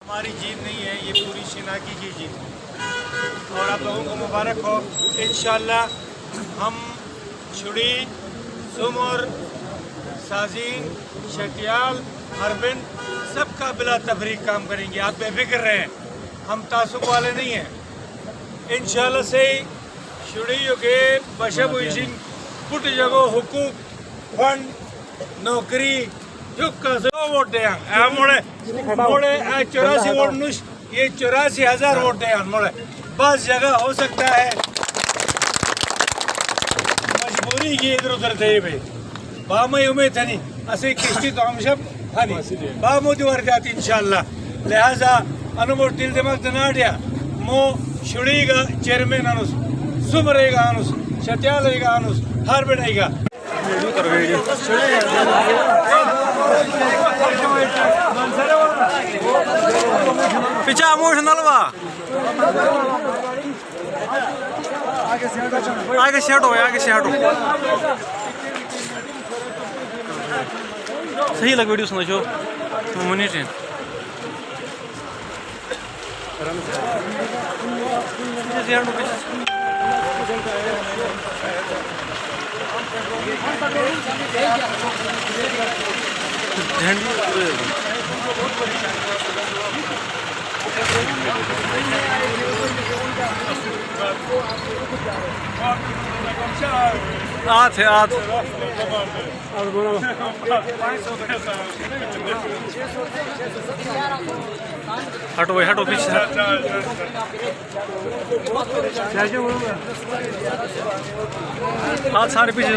हमारी जीत नहीं है, ये पूरी शिनाकी की जीत है और आप लोगों को मुबारक हो। इंशाअल्लाह हम छुड़ी, सुमर, साजीन, शटियाल, अरबिंद सबका बिला तफरीक काम करेंगे। आप बेफिक्र रहें, हम तासुब वाले नहीं हैं। इंशाअल्लाह से छुड़ी के बशब इशिंग कुट जगह हुकूक फंड नौकरी वोट दे मोड़े 84 वोट नुश, ये 84,000 वोट दे मोड़े। बस जगह हो सकता है मजबूरी की इधर उधर थे भाई बामई उम्मीद था नहीं असे किश्ती तो हम सब हनी बामोदी वर जाती इंशाल्लाह। लिहाजा अनुमोट दिल दिमाग दनाड़िया मो छुड़ीगा चेयरमैन अनुस सुमरेगा अनुस शत्यालेगा अनुस हर बेड़ेगा पीछे इमोशनल वा आगे से हटो सही लग वीडियो सुनो जो मुनी ट्रेन आठ हटो पीछे हाथ सारे पीछे